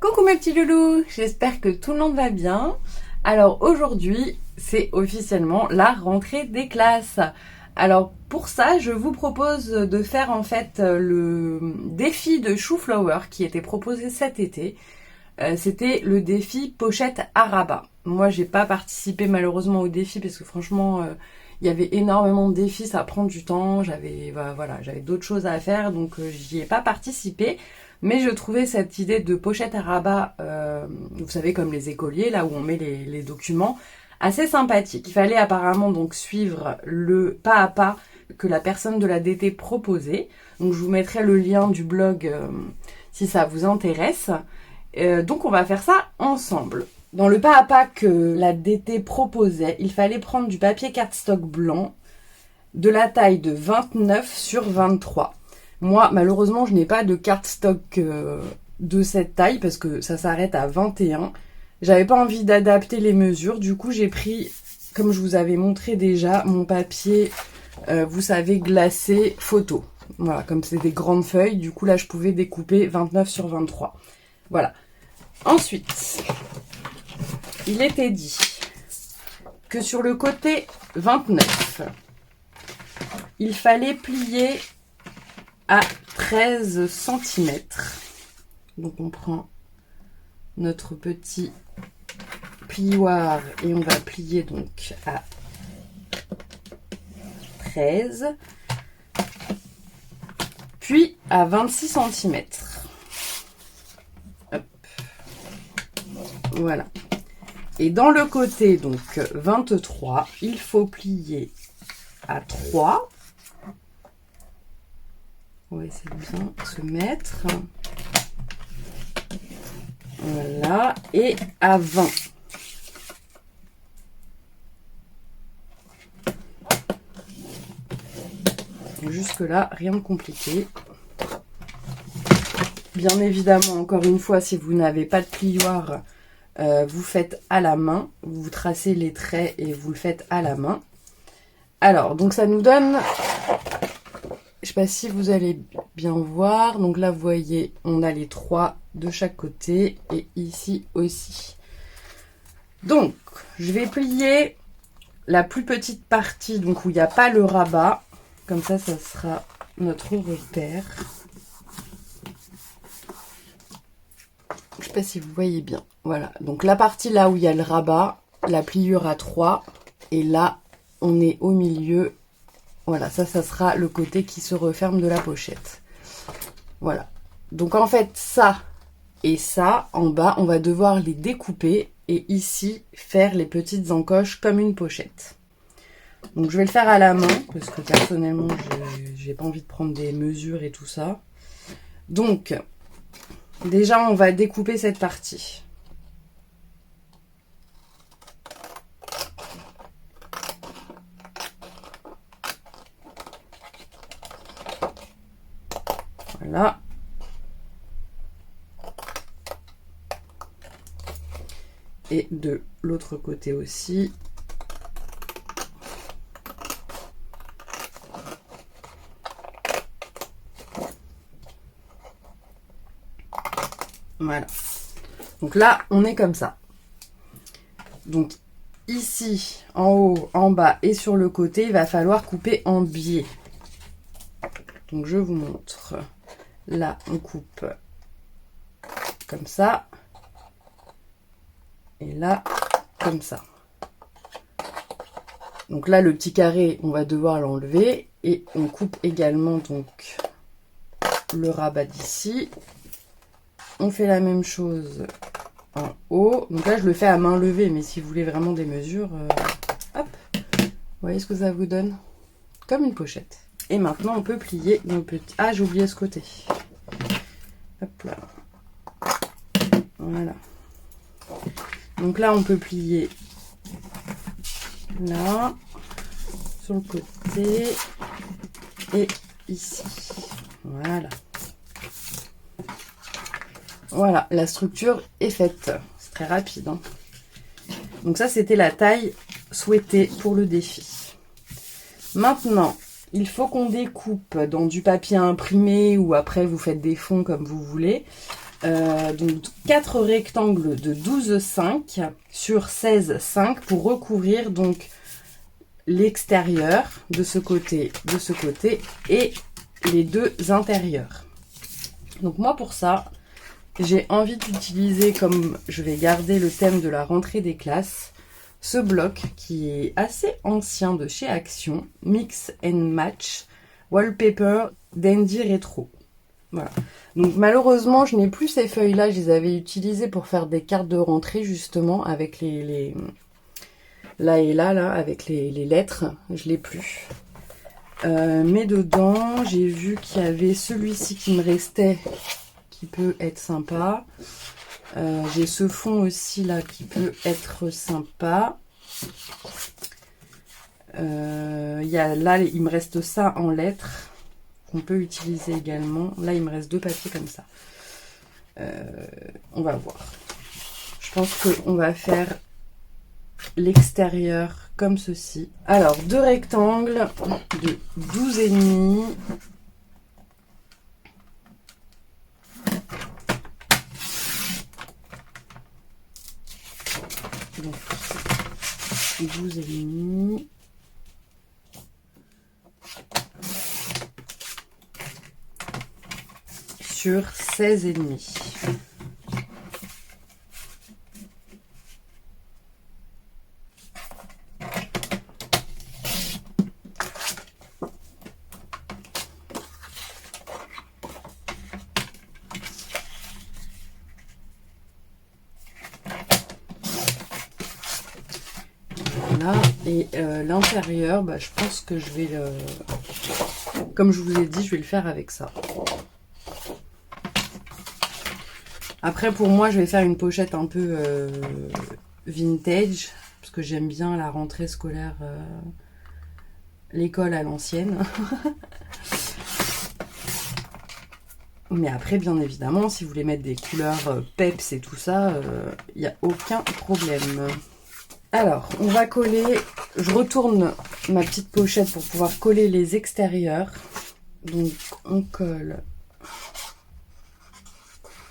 Coucou mes petits loulous, j'espère que tout le monde va bien. Alors aujourd'hui, c'est officiellement la rentrée des classes. Alors pour ça, je vous propose de faire en fait le défi de Chou-Flower qui était proposé cet été. C'était le défi pochette à rabat. Moi, j'ai pas participé malheureusement au défi parce que franchement, il y avait énormément de défis, ça prend du temps. J'avais d'autres choses à faire, donc j'y ai pas participé. Mais je trouvais cette idée de pochette à rabat, vous savez, comme les écoliers, là où on met les documents, assez sympathique. Il fallait apparemment donc suivre le pas à pas que la personne de la DT proposait. Donc je vous mettrai le lien du blog si ça vous intéresse. Donc on va faire ça ensemble. Dans le pas à pas que la DT proposait, il fallait prendre du papier cardstock blanc de la taille de 29 sur 23. Moi, malheureusement, je n'ai pas de cardstock de cette taille parce que ça s'arrête à 21. J'avais pas envie d'adapter les mesures. Du coup, j'ai pris, comme je vous avais montré déjà, mon papier, vous savez, glacé photo. Voilà, comme c'est des grandes feuilles, du coup, là, je pouvais découper 29 sur 23. Voilà. Ensuite, il était dit que sur le côté 29, il fallait plier à 13 cm. Donc on prend notre petit plioir et on va plier donc à 13, puis à 26 cm. Hop. Voilà. Et dans le côté donc 23, il faut plier à 3. On va essayer de bien se mettre. Voilà. Et à 20. Jusque là, rien de compliqué. Bien évidemment, encore une fois, si vous n'avez pas de plioir, vous faites à la main. Vous tracez les traits et vous le faites à la main. Alors, donc ça nous donne... Je sais pas si vous allez bien voir. Donc là, vous voyez, on a les 3 de chaque côté et ici aussi. Donc, je vais plier la plus petite partie, donc où il n'y a pas le rabat. Comme ça sera notre repère. Je sais pas si vous voyez bien. Voilà, donc la partie là où il y a le rabat, la pliure à 3. Et là, on est au milieu. Voilà, ça sera le côté qui se referme de la pochette. Voilà. Donc en fait, ça et ça, en bas, on va devoir les découper et ici, faire les petites encoches comme une pochette. Donc je vais le faire à la main, parce que personnellement, j'ai pas envie de prendre des mesures et tout ça. Donc, déjà, on va découper cette partie. Voilà. Et de l'autre côté aussi. Voilà. Donc là, on est comme ça. Donc ici, en haut, en bas et sur le côté, il va falloir couper en biais. Donc je vous montre. Là, on coupe comme ça. Et là, comme ça. Donc là, le petit carré, on va devoir l'enlever. Et on coupe également donc le rabat d'ici. On fait la même chose en haut. Donc là, je le fais à main levée. Mais si vous voulez vraiment des mesures, hop. Vous voyez ce que ça vous donne? Comme une pochette. Et maintenant, on peut plier nos petits... Ah, j'ai oublié ce côté. Hop là. Voilà. Donc là, on peut plier là, sur le côté et ici. Voilà. Voilà, la structure est faite. C'est très rapide, hein. Donc ça, c'était la taille souhaitée pour le défi. Maintenant, il faut qu'on découpe dans du papier imprimé ou après vous faites des fonds comme vous voulez. donc 4 rectangles de 12,5 sur 16,5 pour recouvrir donc l'extérieur de ce côté et les deux intérieurs. Donc moi pour ça, j'ai envie d'utiliser, comme je vais garder le thème de la rentrée des classes, ce bloc qui est assez ancien de chez Action, Mix and Match Wallpaper Dandy Retro. Voilà. Donc malheureusement, je n'ai plus ces feuilles-là. Je les avais utilisées pour faire des cartes de rentrée justement avec les là et là, avec les lettres. Je l'ai plus. Mais dedans, j'ai vu qu'il y avait celui-ci qui me restait, qui peut être sympa. J'ai ce fond aussi là qui peut être sympa. Là, il me reste ça en lettres qu'on peut utiliser également. Là, il me reste 2 papiers comme ça. On va voir. Je pense qu'on va faire l'extérieur comme ceci. Alors, 2 rectangles de 12,5. Donc, 12,5. Sur 16,5. Voilà, et l'intérieur, je pense que je vais comme je vous ai dit, je vais le faire avec ça. Après, pour moi, je vais faire une pochette un peu vintage, parce que j'aime bien la rentrée scolaire, l'école à l'ancienne. Mais après, bien évidemment, si vous voulez mettre des couleurs peps et tout ça, il n'y a aucun problème. Alors, on va coller, je retourne ma petite pochette pour pouvoir coller les extérieurs. Donc, on colle.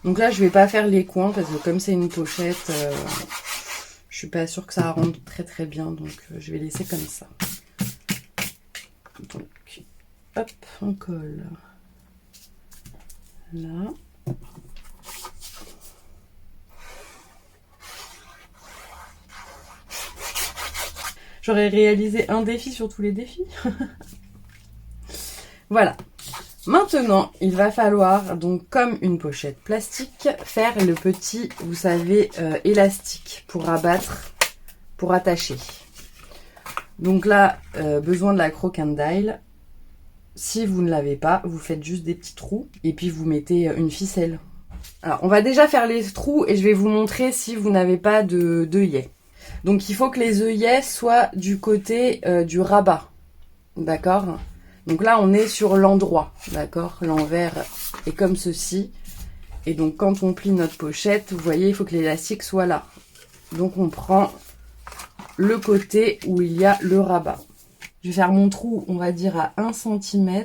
Donc là, je vais pas faire les coins parce que comme c'est une pochette, je suis pas sûre que ça rentre très très bien. Donc, je vais laisser comme ça. Donc, hop, on colle. Là. J'aurais réalisé un défi sur tous les défis. Voilà. Maintenant, il va falloir, donc comme une pochette plastique, faire le petit, vous savez, élastique pour abattre, pour attacher. Donc là, besoin de la crocodile. Si vous ne l'avez pas, vous faites juste des petits trous et puis vous mettez une ficelle. Alors, on va déjà faire les trous et je vais vous montrer si vous n'avez pas d'œillets. Donc, il faut que les œillets soient du côté du rabat. D'accord ? Donc là, on est sur l'endroit, d'accord? L'envers est comme ceci. Et donc, quand on plie notre pochette, vous voyez, il faut que l'élastique soit là. Donc, on prend le côté où il y a le rabat. Je vais faire mon trou, on va dire, à 1 cm.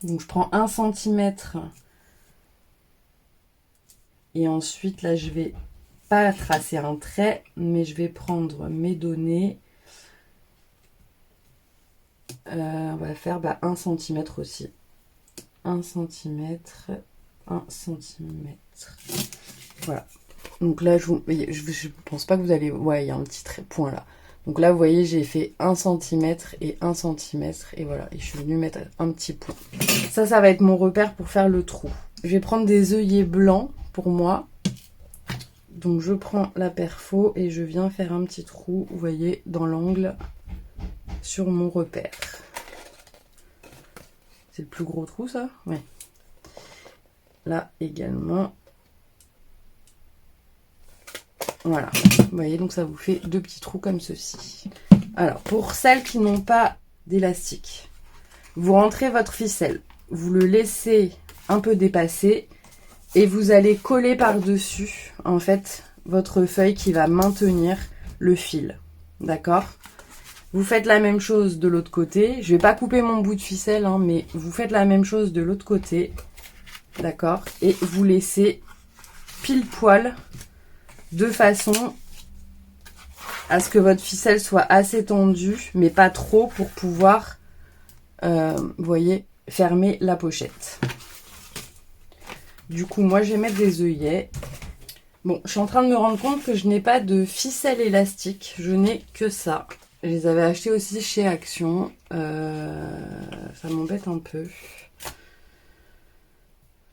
Donc, je prends 1 cm. Et ensuite, là, je vais pas tracer un trait, mais je vais prendre mes données. On va faire 1 cm aussi. 1 cm, 1 cm. Voilà. Donc là, je pense pas que vous allez... Ouais, il y a un petit point là. Donc là, vous voyez, j'ai fait 1 cm et 1 cm. Et voilà, et je suis venue mettre un petit point. Ça va être mon repère pour faire le trou. Je vais prendre des œillets blancs pour moi. Donc je prends la perfo et je viens faire un petit trou, vous voyez, dans l'angle sur mon repère. C'est le plus gros trou, ça? Oui. Là également. Voilà. Vous voyez, donc ça vous fait 2 petits trous comme ceci. Alors, pour celles qui n'ont pas d'élastique, vous rentrez votre ficelle. Vous le laissez un peu dépasser et vous allez coller par-dessus, en fait, votre feuille qui va maintenir le fil. D'accord? Vous faites la même chose de l'autre côté. Je vais pas couper mon bout de ficelle, hein, mais vous faites la même chose de l'autre côté. D'accord? Et vous laissez pile poil de façon à ce que votre ficelle soit assez tendue, mais pas trop pour pouvoir, vous voyez, fermer la pochette. Du coup, moi, je vais mettre des œillets. Bon, je suis en train de me rendre compte que je n'ai pas de ficelle élastique. Je n'ai que ça. Je les avais achetés aussi chez Action. Ça m'embête un peu.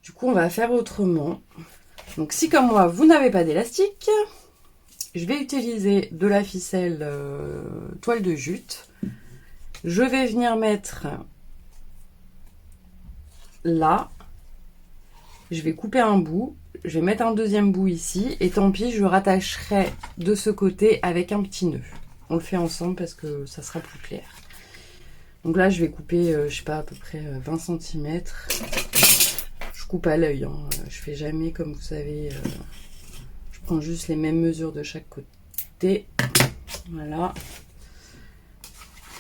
Du coup, on va faire autrement. Donc, si comme moi, vous n'avez pas d'élastique, je vais utiliser de la ficelle toile de jute. Je vais venir mettre là. Je vais couper un bout. Je vais mettre un deuxième bout ici. Et tant pis, je rattacherai de ce côté avec un petit nœud. On le fait ensemble parce que ça sera plus clair. Donc là, je vais couper, je sais pas, à peu près 20 cm. Je coupe à l'œil. Hein. Je fais jamais, comme vous savez, je prends juste les mêmes mesures de chaque côté. Voilà.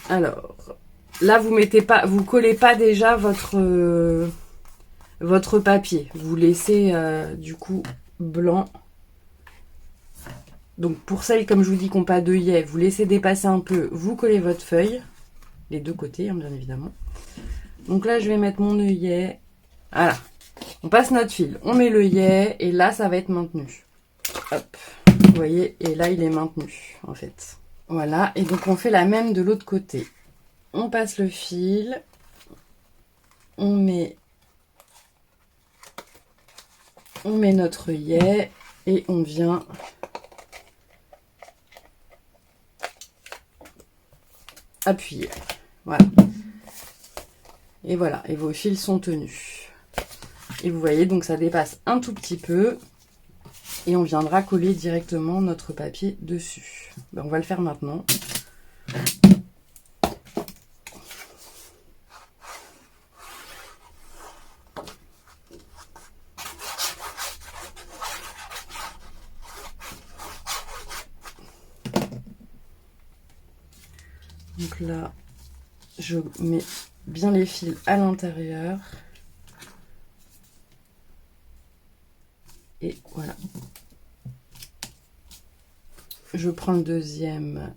Alors, là, vous collez pas déjà votre papier. Vous laissez du coup blanc. Donc pour celles, comme je vous dis, qui n'ont pas d'œillet, vous laissez dépasser un peu, vous collez votre feuille, les deux côtés, hein, bien évidemment. Donc là, je vais mettre mon œillet. Voilà. On passe notre fil, on met l'œillet, et là, ça va être maintenu. Hop. Vous voyez, et là, il est maintenu, en fait. Voilà, et donc on fait la même de l'autre côté. On passe le fil, on met notre œillet, et on vient appuyer. Voilà. Et voilà, et vos fils sont tenus. Et vous voyez, donc ça dépasse un tout petit peu. Et on viendra coller directement notre papier dessus. Ben, on va le faire maintenant. Donc là, je mets bien les fils à l'intérieur. Et voilà. Je prends le deuxième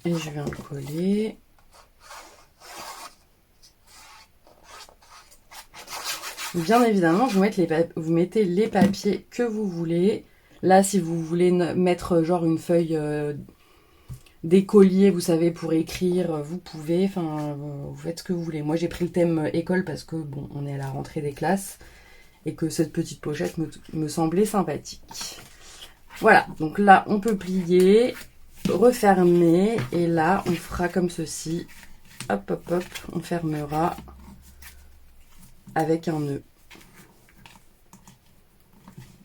et je viens le coller. Bien évidemment, vous mettez les papiers que vous voulez. Là, si vous voulez mettre genre une feuille d'écolier, vous savez, pour écrire, vous pouvez. Enfin, vous faites ce que vous voulez. Moi, j'ai pris le thème école parce que, bon, on est à la rentrée des classes et que cette petite pochette me semblait sympathique. Voilà, donc là, on peut plier, refermer et là, on fera comme ceci. Hop, hop, hop, on fermera avec un nœud.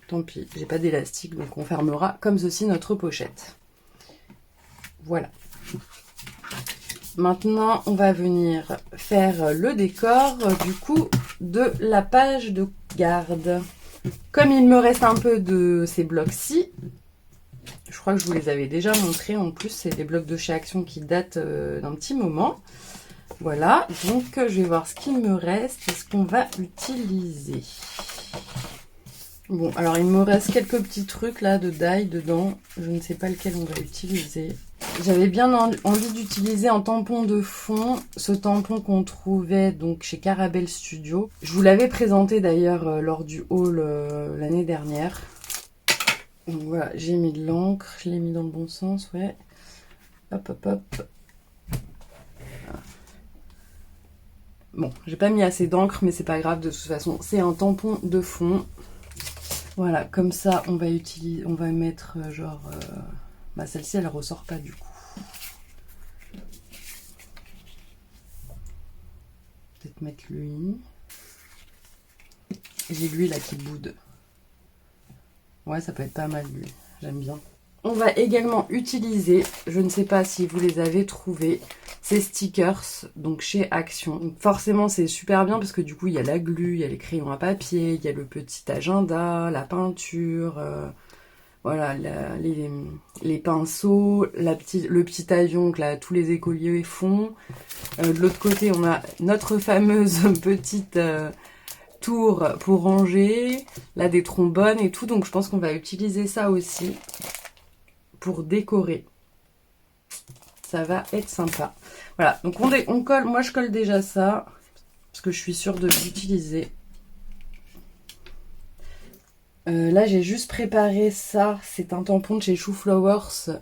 Tant pis, j'ai pas d'élastique, donc on fermera comme ceci notre pochette. Voilà. Maintenant, on va venir faire le décor du coup de la page de garde. Comme il me reste un peu de ces blocs-ci, je crois que je vous les avais déjà montrés. En plus, c'est des blocs de chez Action qui datent d'un petit moment. Voilà, donc je vais voir ce qu'il me reste et ce qu'on va utiliser. Bon, alors il me reste quelques petits trucs là de die dedans. Je ne sais pas lequel on va utiliser. J'avais bien envie d'utiliser en tampon de fond ce tampon qu'on trouvait donc chez Carabel Studio. Je vous l'avais présenté d'ailleurs lors du haul l'année dernière. Donc voilà, j'ai mis de l'encre, je l'ai mis dans le bon sens, ouais. Hop, hop, hop. Bon, j'ai pas mis assez d'encre, mais c'est pas grave, de toute façon, c'est un tampon de fond. Voilà, comme ça, on va mettre genre... bah celle-ci, elle ressort pas du coup. Peut-être mettre lui. J'ai lui là qui boude. Ouais, ça peut être pas mal lui, j'aime bien. On va également utiliser, je ne sais pas si vous les avez trouvés, ces stickers, donc chez Action. Donc forcément, c'est super bien parce que du coup, il y a la glu, il y a les crayons à papier, il y a le petit agenda, la peinture. Voilà, les pinceaux, le petit avion que là, tous les écoliers font. De l'autre côté, on a notre fameuse petite tour pour ranger. Là, des trombones et tout. Donc, je pense qu'on va utiliser ça aussi pour décorer. Ça va être sympa. Voilà, donc on colle. Moi, je colle déjà ça parce que je suis sûre de l'utiliser. Là, j'ai juste préparé ça. C'est un tampon de chez Chou Flowers.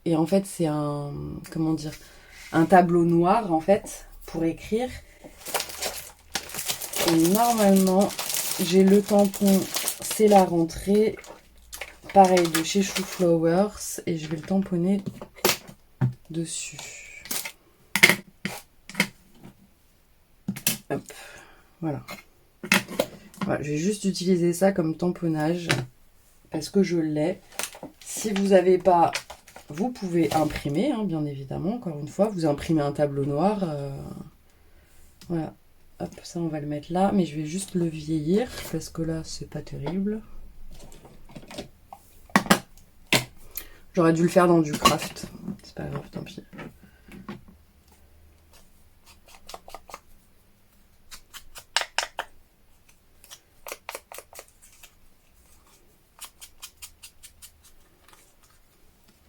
Et en fait, c'est un... Comment dire? Un tableau noir, en fait, pour écrire. Et normalement, j'ai le tampon. C'est la rentrée. Pareil, de chez Chou Flowers. Et je vais le tamponner dessus. Hop. Voilà. Voilà, je vais juste utiliser ça comme tamponnage parce que je l'ai. Si vous n'avez pas, vous pouvez imprimer, hein, bien évidemment. Encore une fois, vous imprimez un tableau noir. Voilà. Hop, ça on va le mettre là. Mais je vais juste le vieillir parce que là, c'est pas terrible. J'aurais dû le faire dans du craft. C'est pas grave, tant pis.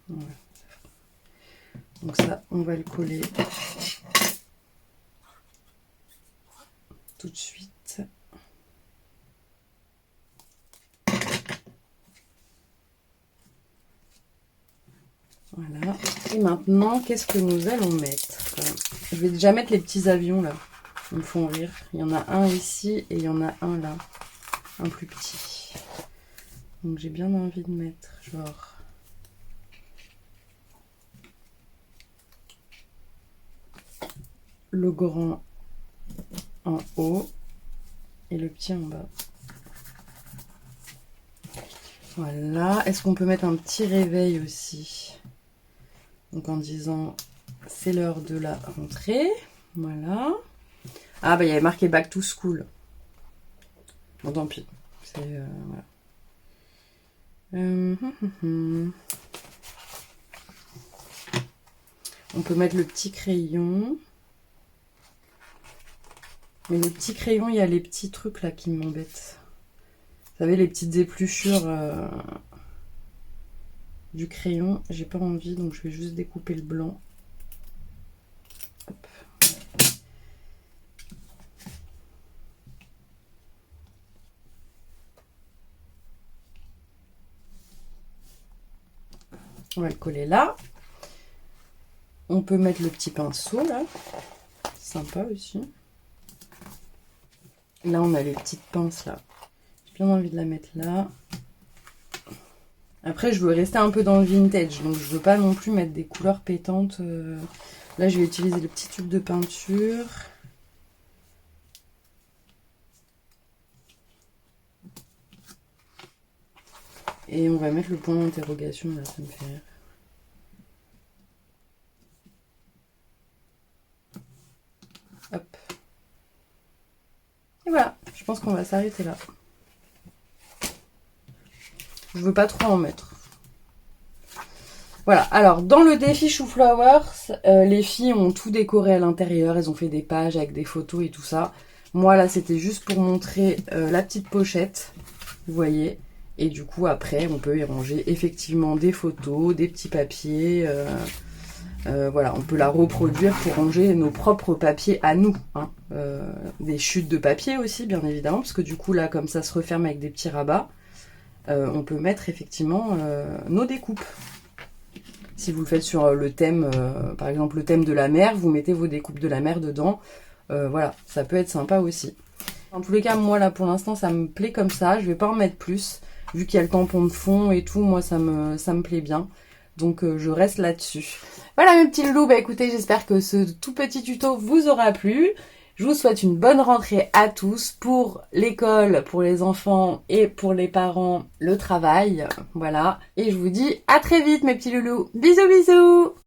Voilà. Donc ça, on va le coller tout de suite. Voilà. Et maintenant, qu'est-ce que nous allons mettre? Je vais déjà mettre les petits avions là. Ils me font rire. Il y en a un ici et il y en a un là. Un plus petit. Donc j'ai bien envie de mettre genre... le grand en haut et le petit en bas. Voilà. Est-ce qu'on peut mettre un petit réveil aussi? Donc en disant c'est l'heure de la rentrée. Voilà. Ah bah il y avait marqué back to school. Bon tant pis. C'est voilà. On peut mettre le petit crayon. Mais le petit crayon, il y a les petits trucs là qui m'embêtent. Vous savez, les petites épluchures du crayon. J'ai pas envie, donc je vais juste découper le blanc. Hop. On va le coller là. On peut mettre le petit pinceau là. Sympa aussi. Là, on a les petites pinces là. J'ai bien envie de la mettre là. Après, je veux rester un peu dans le vintage, donc je veux pas non plus mettre des couleurs pétantes. Là, je vais utiliser le petit tube de peinture. Et on va mettre le point d'interrogation, là, ça me fait rire. Hop. Et voilà, je pense qu'on va s'arrêter là. Je veux pas trop en mettre. Voilà, alors dans le défi Chou Flowers, les filles ont tout décoré à l'intérieur. Elles ont fait des pages avec des photos et tout ça. Moi là, c'était juste pour montrer la petite pochette, vous voyez. Et du coup, après, on peut y ranger effectivement des photos, des petits papiers. Voilà, on peut la reproduire pour ranger nos propres papiers à nous. Hein. Des chutes de papier aussi, bien évidemment, parce que du coup, là, comme ça se referme avec des petits rabats, on peut mettre effectivement nos découpes. Si vous le faites sur le thème, par exemple le thème de la mer, vous mettez vos découpes de la mer dedans. Voilà, ça peut être sympa aussi. En tous les cas, moi, là, pour l'instant, ça me plaît comme ça. Je vais pas en mettre plus. Vu qu'il y a le tampon de fond et tout, moi, ça me plaît bien. Donc, je reste là-dessus. Voilà, mes petits loulous. Bah, écoutez, j'espère que ce tout petit tuto vous aura plu. Je vous souhaite une bonne rentrée à tous pour l'école, pour les enfants et pour les parents, le travail. Voilà. Et je vous dis à très vite, mes petits loulous. Bisous, bisous!